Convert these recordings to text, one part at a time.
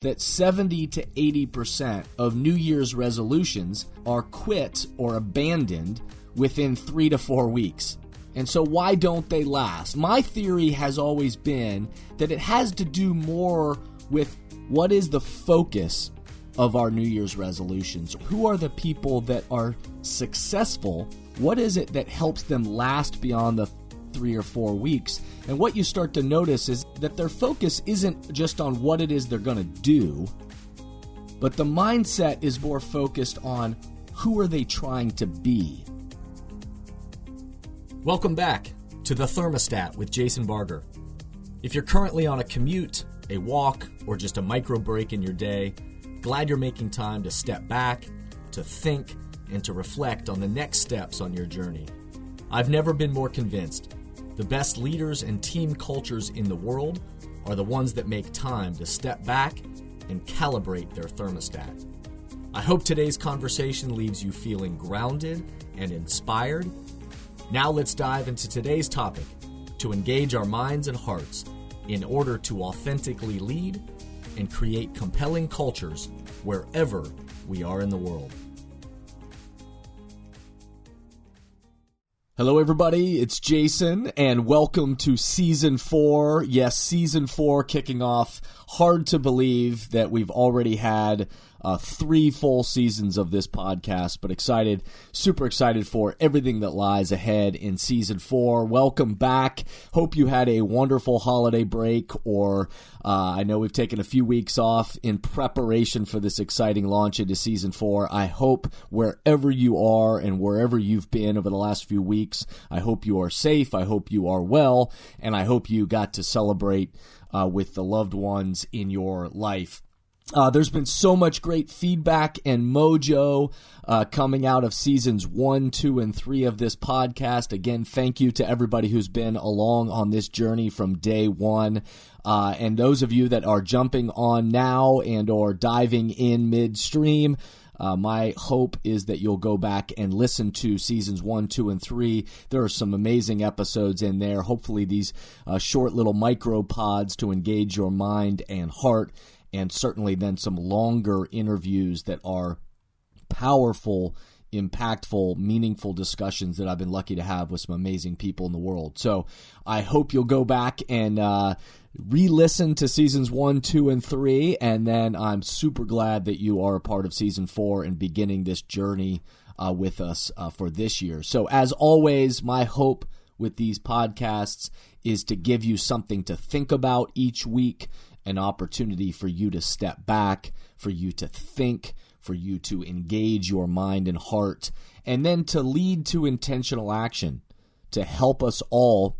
that 70 to 80% of New Year's resolutions are quit or abandoned within 3 to 4 weeks. And so why don't they last? My theory has always been that it has to do more with what is the focus of our New Year's resolutions. Who are the people that are successful? What is it that helps them last beyond the 3 or 4 weeks? And what you start to notice is that their focus isn't just on what it is they're going to do, but the mindset is more focused on who are they trying to be. Welcome back to The Thermostat with Jason Barger. If you're currently on a commute, a walk, or just a micro break in your day, glad you're making time to step back, to think, and to reflect on the next steps on your journey. I've never been more convinced. The best leaders and team cultures in the world are the ones that make time to step back and calibrate their thermostat. I hope today's conversation leaves you feeling grounded and inspired. Now let's dive into today's topic to engage our minds and hearts in order to authentically lead and create compelling cultures wherever we are in the world. Hello, everybody. It's Jason, and welcome to Season 4. Yes, Season 4 kicking off. Hard to believe that we've already had 3 full seasons of this podcast, but excited, super excited for everything that lies ahead in Season 4. Welcome back. Hope you had a wonderful holiday break, or I know we've taken a few weeks off in preparation for this exciting launch into Season 4. I hope wherever you are and wherever you've been over the last few weeks, I hope you are safe, I hope you are well, and I hope you got to celebrate with the loved ones in your life. There's been so much great feedback and mojo coming out of seasons 1, 2, and 3 of this podcast. Again, thank you to everybody who's been along on this journey from day one. And those of you that are jumping on now and or diving in midstream, my hope is that you'll go back and listen to seasons 1, 2, and 3. There are some amazing episodes in there. Hopefully these short little micro pods to engage your mind and heart, and certainly then some longer interviews that are powerful, impactful, meaningful discussions that I've been lucky to have with some amazing people in the world. So I hope you'll go back and re-listen to seasons 1, 2, and 3, and then I'm super glad that you are a part of season 4 and beginning this journey with us for this year. So as always, my hope with these podcasts is to give you something to think about each week, an opportunity for you to step back, for you to think, for you to engage your mind and heart, and then to lead to intentional action, to help us all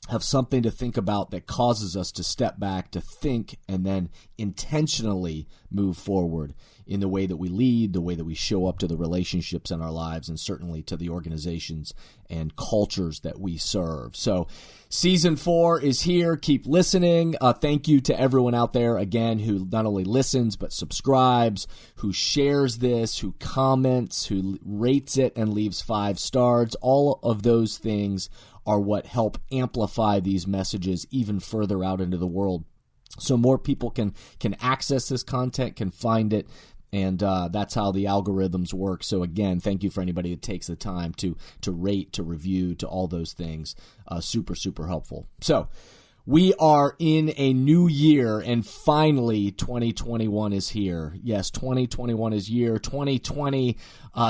have something to think about that causes us to step back, to think, and then intentionally move forward in the way that we lead, the way that we show up to the relationships in our lives, and certainly to the organizations and cultures that we serve. So Season 4 is here. Keep listening. Thank you to everyone out there, again, who not only listens, but subscribes, who shares this, who comments, who rates it and leaves 5 stars. All of those things are what help amplify these messages even further out into the world, so more people can access this content, can find it, and that's how the algorithms work. So again, thank you for anybody that takes the time to rate, to review, to all those things. Super, super helpful. So we are in a new year, and finally 2021 is here. Yes, 2021 is here. 2020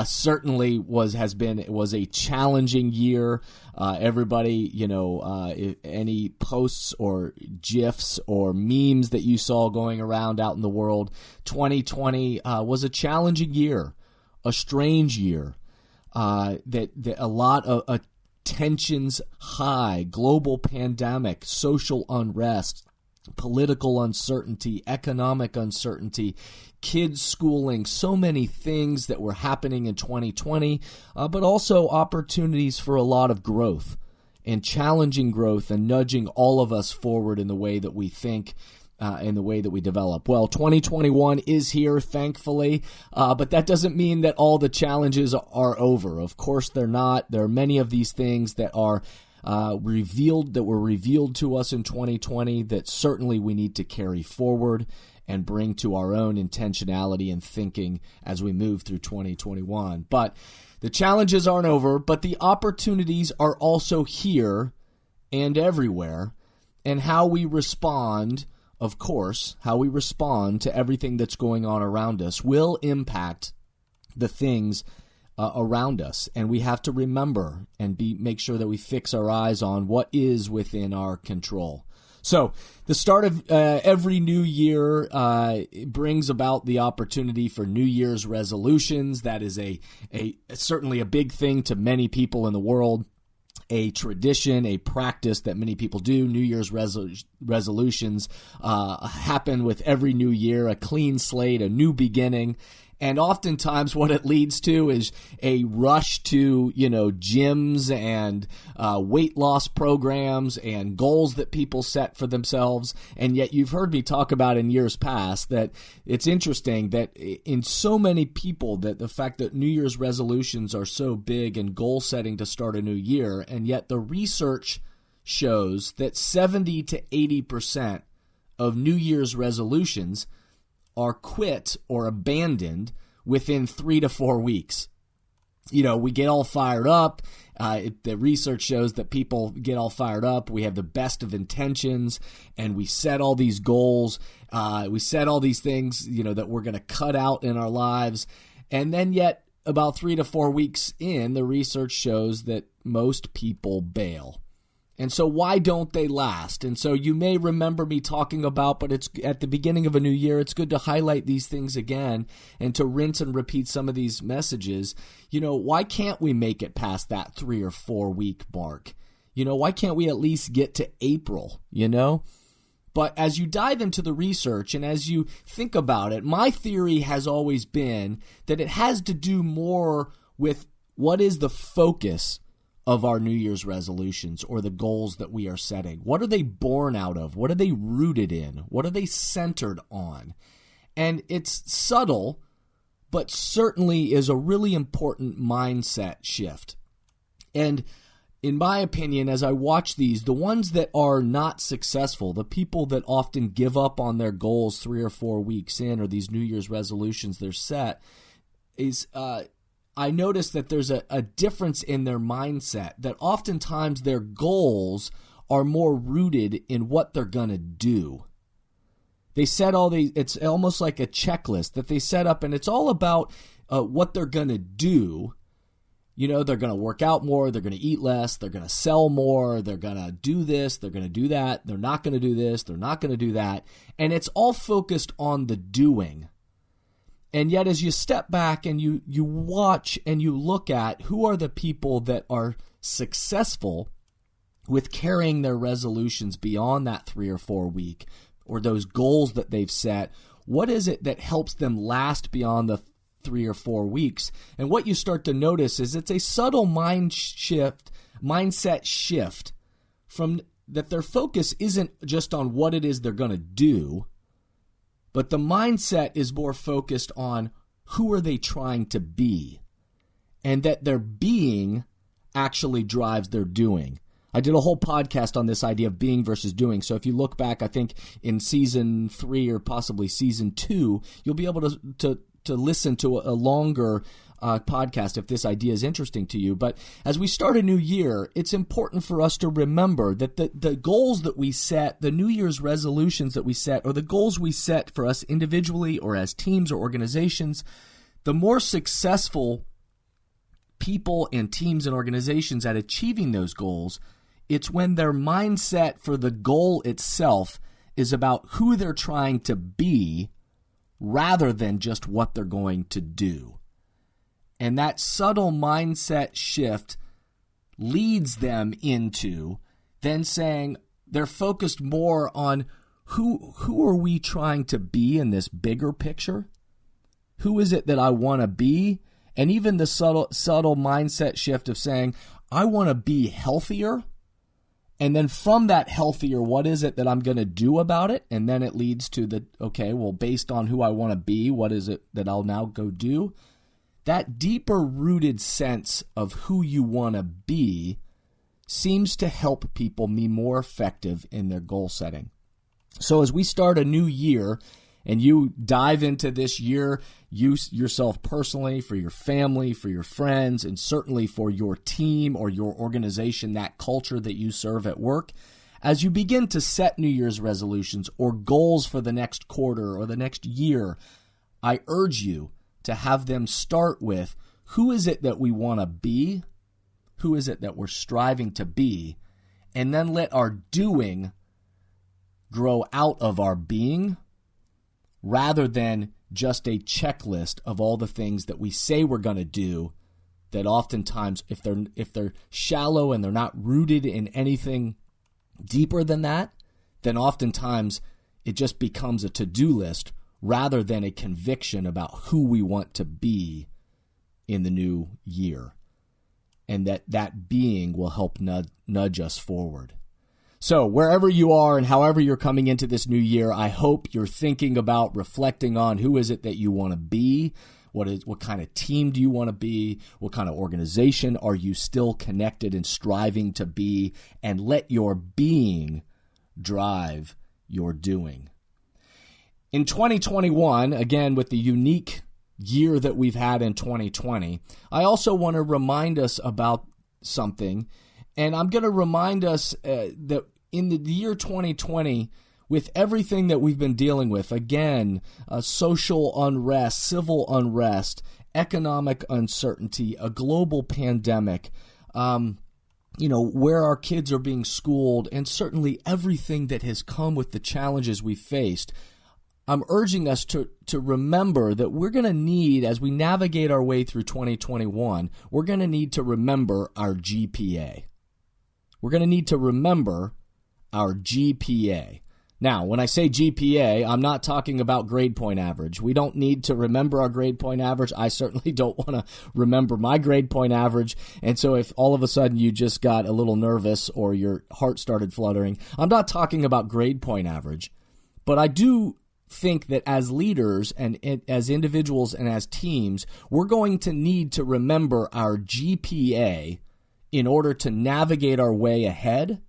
certainly was a challenging year. Everybody, any posts or GIFs or memes that you saw going around out in the world, 2020 was a challenging year, a strange year. That a lot of tensions high, global pandemic, social unrest, political uncertainty, economic uncertainty, kids schooling, so many things that were happening in 2020, but also opportunities for a lot of growth and challenging growth and nudging all of us forward in the way that we think, in the way that we develop. Well, 2021 is here, thankfully, but that doesn't mean that all the challenges are over. Of course, they're not. There are many of these things that are revealed to us in 2020 that certainly we need to carry forward and bring to our own intentionality and thinking as we move through 2021. But the challenges aren't over, but the opportunities are also here and everywhere. And how we respond, of course, how we respond to everything that's going on around us will impact the things around us. And we have to remember and make sure that we fix our eyes on what is within our control. So the start of every new year brings about the opportunity for New Year's resolutions. That is certainly a big thing to many people in the world, a tradition, a practice that many people do. New Year's resolutions happen with every new year, a clean slate, a new beginning. And oftentimes what it leads to is a rush to, gyms and weight loss programs and goals that people set for themselves. And yet you've heard me talk about in years past that it's interesting that in so many people that the fact that New Year's resolutions are so big and goal setting to start a new year, and yet the research shows that 70 to 80% of New Year's resolutions are quit or abandoned within 3 to 4 weeks. We get all fired up. The research shows that people get all fired up. We have the best of intentions, and we set all these goals. We set all these things, that we're going to cut out in our lives. And then yet about 3 to 4 weeks in, the research shows that most people bail. And so why don't they last? And so you may remember me talking about, but it's at the beginning of a new year, it's good to highlight these things again and to rinse and repeat some of these messages. Why can't we make it past that 3 or 4 week mark? Why can't we at least get to April, But as you dive into the research and as you think about it, my theory has always been that it has to do more with what is the focus of our New Year's resolutions or the goals that we are setting. What are they born out of? What are they rooted in? What are they centered on? And it's subtle, but certainly is a really important mindset shift. And in my opinion, as I watch these, the ones that are not successful, the people that often give up on their goals 3 or 4 weeks in, or these New Year's resolutions they're set, is I notice that there's a difference in their mindset, that oftentimes their goals are more rooted in what they're going to do. They set it's almost like a checklist that they set up, and it's all about what they're going to do. They're going to work out more, they're going to eat less, they're going to sell more, they're going to do this, they're going to do that, they're not going to do this, they're not going to do that. And it's all focused on the doing. And yet as you step back and you watch and you look at who are the people that are successful with carrying their resolutions beyond that 3 or 4 week or those goals that they've set, what is it that helps them last beyond the 3 or 4 weeks? And what you start to notice is it's a subtle mindset shift from that their focus isn't just on what it is they're going to do, but the mindset is more focused on who are they trying to be, and that their being actually drives their doing. I did a whole podcast on this idea of being versus doing. So if you look back, I think in season 3 or possibly season 2, you'll be able to listen to a longer podcast if this idea is interesting to you. But as we start a new year, it's important for us to remember that the goals that we set, the New Year's resolutions that we set, or the goals we set for us individually or as teams or organizations, the more successful people and teams and organizations at achieving those goals, it's when their mindset for the goal itself is about who they're trying to be rather than just what they're going to do. And that subtle mindset shift leads them into then saying they're focused more on who are we trying to be in this bigger picture? Who is it that I want to be? And even the subtle mindset shift of saying, I want to be healthier. And then from that healthier, what is it that I'm going to do about it? And then it leads to based on who I want to be, what is it that I'll now go do? That deeper rooted sense of who you want to be seems to help people be more effective in their goal setting. So as we start a new year, and you dive into this year, you yourself personally, for your family, for your friends, and certainly for your team or your organization, that culture that you serve at work, as you begin to set New Year's resolutions or goals for the next quarter or the next year, I urge you to have them start with, who is it that we want to be? Who is it that we're striving to be? And then let our doing grow out of our being, rather than just a checklist of all the things that we say we're going to do, that oftentimes, if they're shallow and they're not rooted in anything deeper than that, then oftentimes it just becomes a to-do list rather than a conviction about who we want to be in the new year. And that being will help nudge us forward. So wherever you are and however you're coming into this new year, I hope you're thinking about, reflecting on, who is it that you want to be? What kind of team do you want to be? What kind of organization are you still connected and striving to be? And let your being drive your doing. In 2021, again, with the unique year that we've had in 2020, I also want to remind us about something. And I'm going to remind us that in the year 2020, with everything that we've been dealing with, again, social unrest, civil unrest, economic uncertainty, a global pandemic, where our kids are being schooled, and certainly everything that has come with the challenges we faced, I'm urging us to remember that we're going to need, as we navigate our way through 2021, we're going to need to remember our GPA. We're going to need to remember our GPA. Now, when I say GPA, I'm not talking about grade point average. We don't need to remember our grade point average. I certainly don't want to remember my grade point average. And so if all of a sudden you just got a little nervous or your heart started fluttering, I'm not talking about grade point average. But I do think that as leaders and as individuals and as teams, we're going to need to remember our GPA in order to navigate our way ahead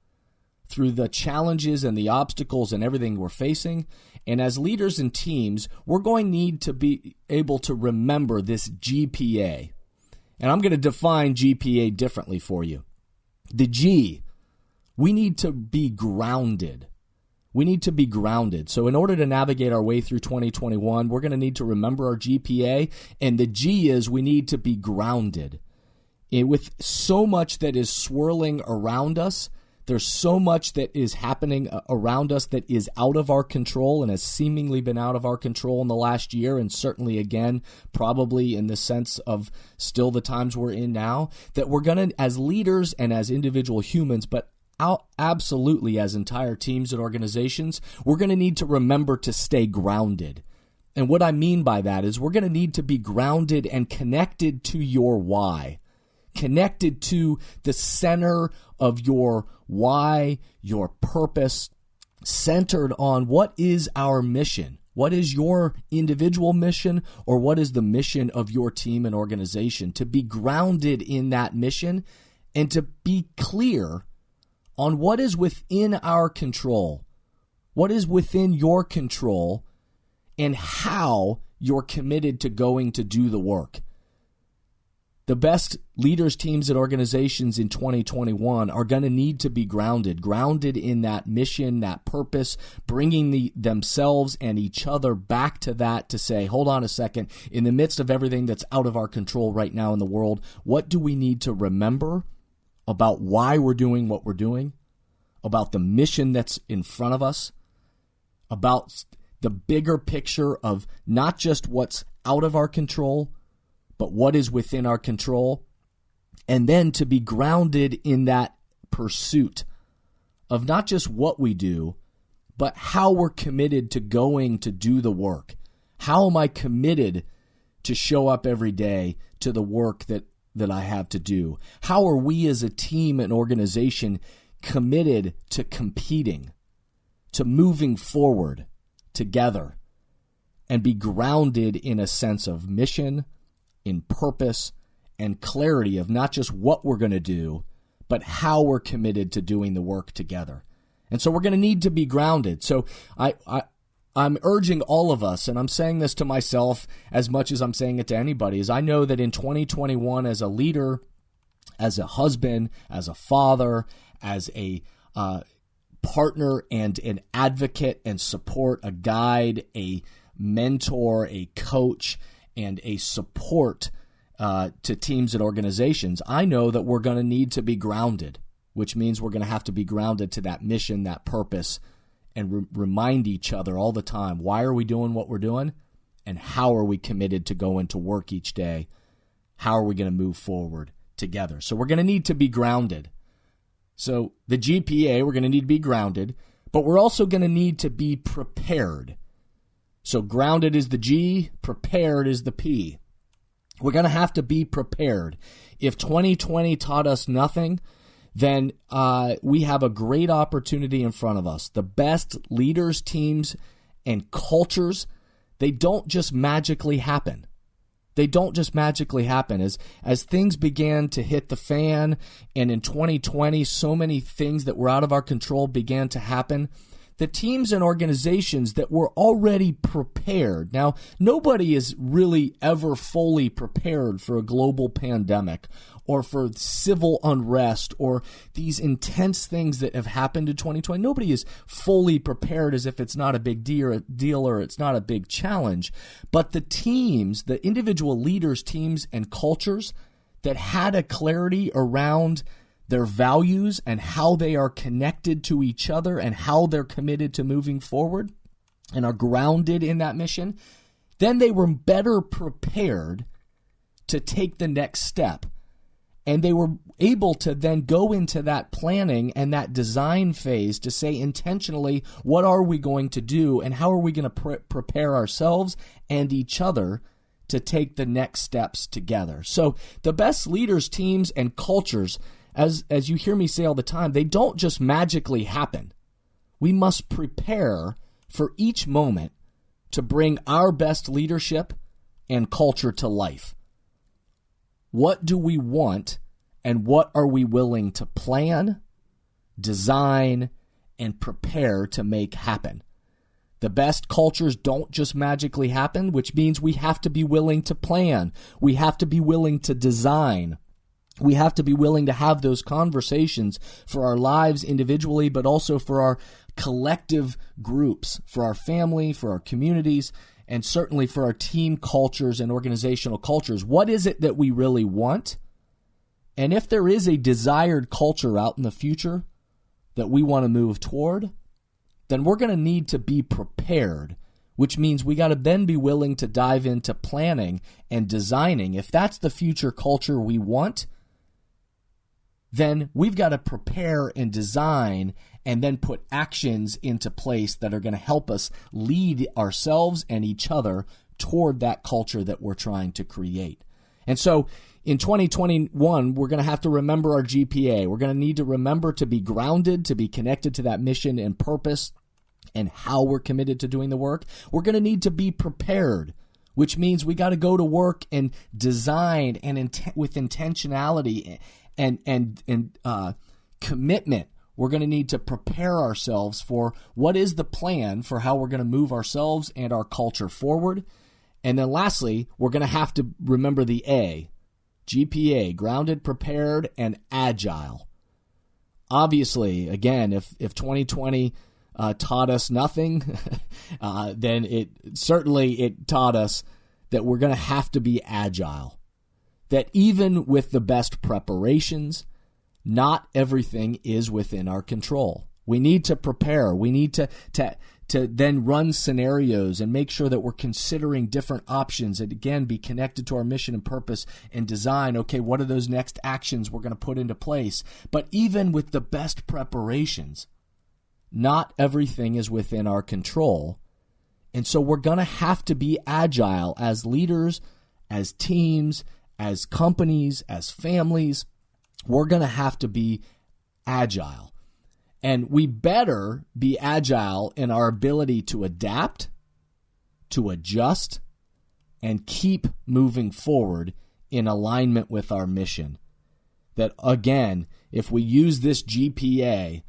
through the challenges and the obstacles and everything we're facing. And as leaders and teams, we're going to need to be able to remember this GPA. And I'm going to define GPA differently for you. The G, we need to be grounded. We need to be grounded. So in order to navigate our way through 2021, we're going to need to remember our GPA. And the G is we need to be grounded. And with so much that is swirling around us, there's so much that is happening around us that is out of our control and has seemingly been out of our control in the last year, and certainly again, probably in the sense of still the times we're in now, that we're going to, as leaders and as individual humans, but absolutely as entire teams and organizations, we're going to need to remember to stay grounded. And what I mean by that is we're going to need to be grounded and connected to your why. Connected to the center of your why, your purpose, centered on what is our mission. What is your individual mission, or what is the mission of your team and organization? To be grounded in that mission and to be clear on what is within our control, what is within your control, and how you're committed to going to do the work. The best leaders, teams, and organizations in 2021 are going to need to be grounded in that mission, that purpose, bringing themselves and each other back to that to say, hold on a second, in the midst of everything that's out of our control right now in the world, what do we need to remember about why we're doing what we're doing, about the mission that's in front of us, about the bigger picture of not just what's out of our control, but what is within our control, and then to be grounded in that pursuit of not just what we do, but how we're committed to going to do the work. How am I committed to show up every day to the work that I have to do? How are we as a team and organization committed to competing, to moving forward together, and be grounded in a sense of mission, in purpose, and clarity of not just what we're going to do, but how we're committed to doing the work together. And so we're going to need to be grounded. So I'm urging all of us, and I'm saying this to myself as much as I'm saying it to anybody, is I know that in 2021 as a leader, as a husband, as a father, as a partner and an advocate and support, a guide, a mentor, a coach, and a support to teams and organizations, I know that we're going to need to be grounded, which means we're going to have to be grounded to that mission, that purpose, and remind each other all the time, why are we doing what we're doing, and how are we committed to go into work each day? How are we going to move forward together? So we're going to need to be grounded. So the GPA, we're going to need to be grounded, but we're also going to need to be prepared. So grounded is the G, prepared is the P. We're going to have to be prepared. If 2020 taught us nothing, then we have a great opportunity in front of us. The best leaders, teams, and cultures, they don't just magically happen. They don't just magically happen. As things began to hit the fan, and in 2020, so many things that were out of our control began to happen, the teams and organizations that were already prepared. Now, nobody is really ever fully prepared for a global pandemic or for civil unrest or these intense things that have happened in 2020. Nobody is fully prepared as if it's not a big deal or it's not a big challenge. But the teams, the individual leaders, teams, and cultures that had a clarity around their values and how they are connected to each other and how they're committed to moving forward and are grounded in that mission, then they were better prepared to take the next step. And they were able to then go into that planning and that design phase to say intentionally, what are we going to do and how are we going to prepare ourselves and each other to take the next steps together? So the best leaders, teams, and cultures, as you hear me say all the time, they don't just magically happen. We must prepare for each moment to bring our best leadership and culture to life. What do we want, and what are we willing to plan, design, and prepare to make happen? The best cultures don't just magically happen, which means we have to be willing to plan. We have to be willing to design. We have to be willing to have those conversations for our lives individually, but also for our collective groups, for our family, for our communities, and certainly for our team cultures and organizational cultures. What is it that we really want? And if there is a desired culture out in the future that we want to move toward, then we're going to need to be prepared, which means we got to then be willing to dive into planning and designing. If that's the future culture we want, then we've got to prepare and design and then put actions into place that are going to help us lead ourselves and each other toward that culture that we're trying to create. And so in 2021, we're going to have to remember our GPA. We're going to need to remember to be grounded, to be connected to that mission and purpose and how we're committed to doing the work. We're going to need to be prepared, which means we got to go to work and design and with intentionality and commitment. We're going to need to prepare ourselves for what is the plan for how we're going to move ourselves and our culture forward. And then lastly, we're going to have to remember the A, GPA, grounded, prepared, and agile. Obviously, again, if 2020 taught us nothing, then it taught us that we're going to have to be agile. That even with the best preparations, not everything is within our control. We need to prepare. We need to then run scenarios and make sure that we're considering different options and, again, be connected to our mission and purpose and design, okay, what are those next actions we're going to put into place? But even with the best preparations, not everything is within our control. And so we're going to have to be agile as leaders, as teams, as companies, as families. We're going to have to be agile. And we better be agile in our ability to adapt, to adjust, and keep moving forward in alignment with our mission. That, again, if we use this GPA,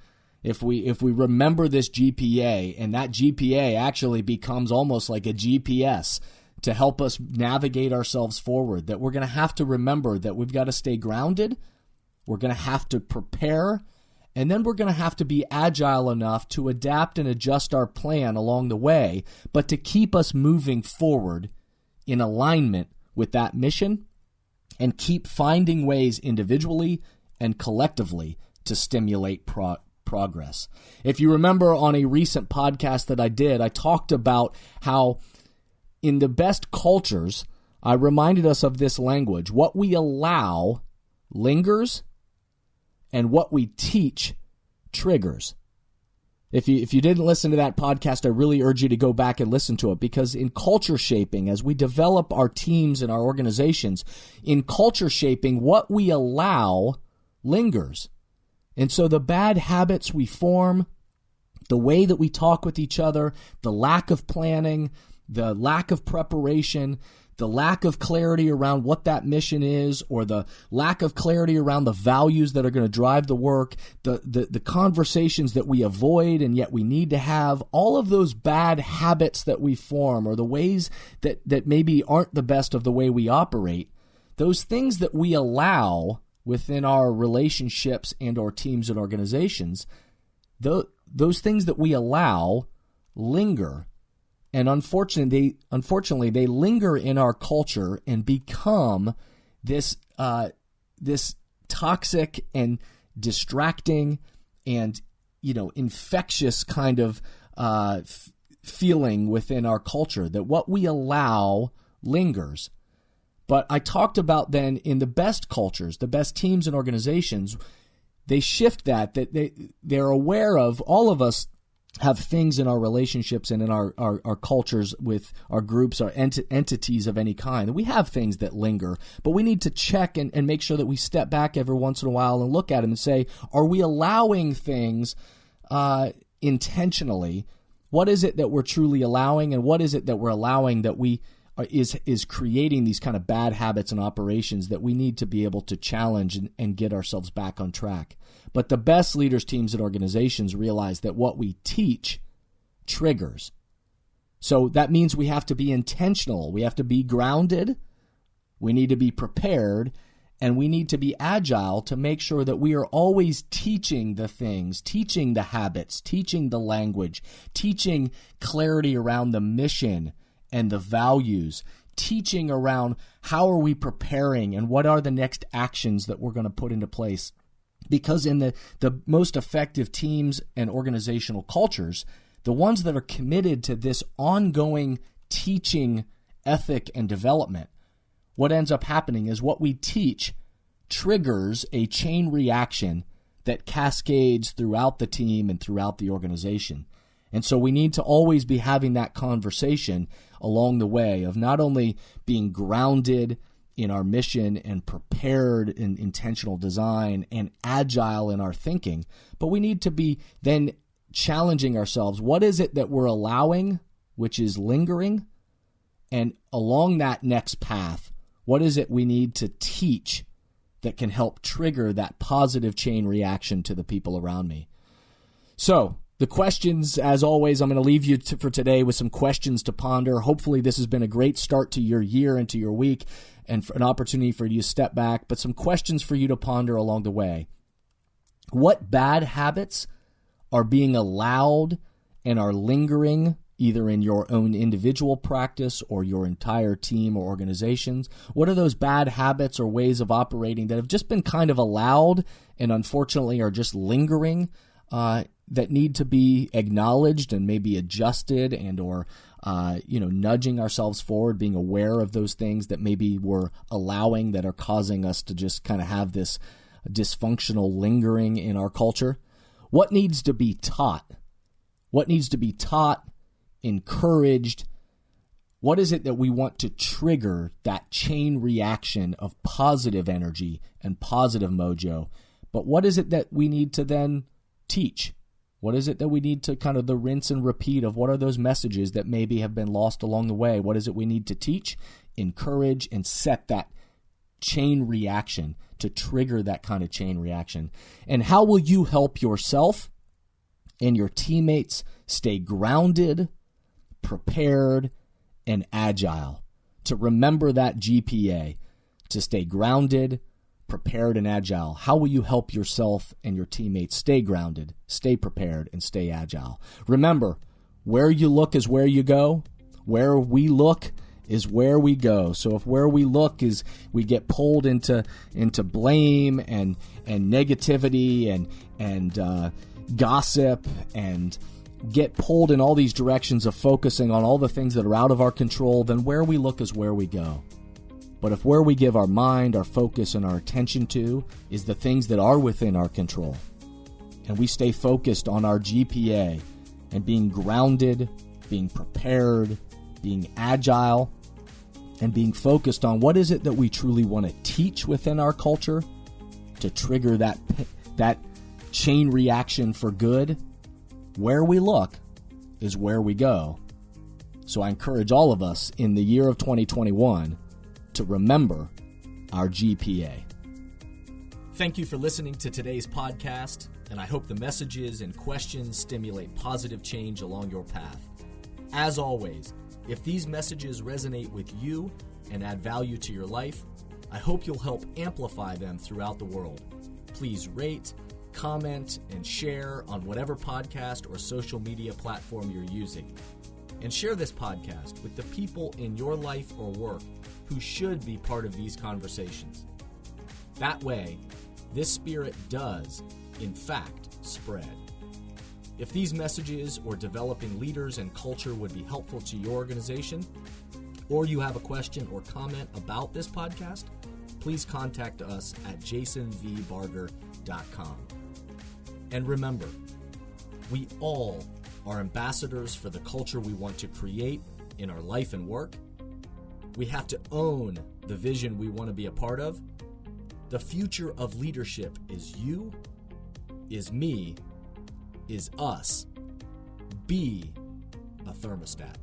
if we remember this GPA, and that GPA actually becomes almost like a GPS to help us navigate ourselves forward, that we're going to have to remember that we've got to stay grounded, we're going to have to prepare, and then we're going to have to be agile enough to adapt and adjust our plan along the way, but to keep us moving forward in alignment with that mission and keep finding ways individually and collectively to stimulate progress. If you remember on a recent podcast that I did, I talked about how in the best cultures, I reminded us of this language: what we allow lingers and what we teach triggers. If you didn't listen to that podcast, I really urge you to go back and listen to it, because in culture shaping, as we develop our teams and our organizations, in culture shaping, what we allow lingers. And so the bad habits we form, the way that we talk with each other, the lack of planning, the lack of preparation, the lack of clarity around what that mission is, or the lack of clarity around the values that are going to drive the work, the conversations that we avoid and yet we need to have, all of those bad habits that we form, or the ways that maybe aren't the best of the way we operate, those things that we allow within our relationships and our teams and organizations, those things that we allow linger. And unfortunately, they linger in our culture and become this toxic and distracting and infectious kind of feeling within our culture, that what we allow lingers. But I talked about then in the best cultures, the best teams and organizations, they shift that they're aware of. All of us have things in our relationships and in our cultures with our groups, our entities of any kind. We have things that linger, but we need to check and make sure that we step back every once in a while and look at them and say, are we allowing things intentionally? What is it that we're truly allowing, and what is it that we're allowing that is creating these kind of bad habits and operations that we need to be able to challenge and get ourselves back on track? But the best leaders, teams, and organizations realize that what we teach triggers. So that means we have to be intentional. We have to be grounded. We need to be prepared. And we need to be agile to make sure that we are always teaching the things, teaching the habits, teaching the language, teaching clarity around the mission and the values, teaching around how are we preparing and what are the next actions that we're going to put into place. Because in the most effective teams and organizational cultures, the ones that are committed to this ongoing teaching ethic and development, what ends up happening is what we teach triggers a chain reaction that cascades throughout the team and throughout the organization. And so we need to always be having that conversation along the way of not only being grounded in our mission and prepared in intentional design and agile in our thinking, but we need to be then challenging ourselves. What is it that we're allowing, which is lingering? And along that next path, what is it we need to teach that can help trigger that positive chain reaction to the people around me? So the questions, as always, I'm going to leave you for today with some questions to ponder. Hopefully this has been a great start to your year and to your week, and for an opportunity for you to step back, but some questions for you to ponder along the way. What bad habits are being allowed and are lingering either in your own individual practice or your entire team or organizations? What are those bad habits or ways of operating that have just been kind of allowed and unfortunately are just lingering that need to be acknowledged and maybe adjusted and or nudging ourselves forward, being aware of those things that maybe we're allowing that are causing us to just kind of have this dysfunctional lingering in our culture? What needs to be taught? What needs to be taught, encouraged? What is it that we want to trigger that chain reaction of positive energy and positive mojo? But what is it that we need to then teach? What is it that we need to kind of the rinse and repeat of what are those messages that maybe have been lost along the way? What is it we need to teach, encourage, and set that chain reaction to trigger that kind of chain reaction? And how will you help yourself and your teammates stay grounded, prepared, and agile. To remember that GPA, to stay grounded, prepared, and agile. How will you help yourself and your teammates stay grounded, stay prepared, and stay agile? Remember, where you look is where you go. Where we look is where we go. So if where we look is we get pulled into blame and negativity and gossip and get pulled in all these directions of focusing on all the things that are out of our control, then where we look is where we go. But if where we give our mind, our focus, and our attention to is the things that are within our control, and we stay focused on our GPA and being grounded, being prepared, being agile, and being focused on what is it that we truly want to teach within our culture to trigger that chain reaction for good, where we look is where we go. So I encourage all of us in the year of 2021 to remember our GPA. Thank you for listening to today's podcast, and I hope the messages and questions stimulate positive change along your path. As always, if these messages resonate with you and add value to your life, I hope you'll help amplify them throughout the world. Please rate, comment, and share on whatever podcast or social media platform you're using. And share this podcast with the people in your life or work who should be part of these conversations. That way, this spirit does, in fact, spread. If these messages or developing leaders and culture would be helpful to your organization, or you have a question or comment about this podcast, please contact us at jasonvbarger.com. And remember, we all are ambassadors for the culture we want to create in our life and work. We have to own the vision we want to be a part of. The future of leadership is you, is me, is us. Be a thermostat.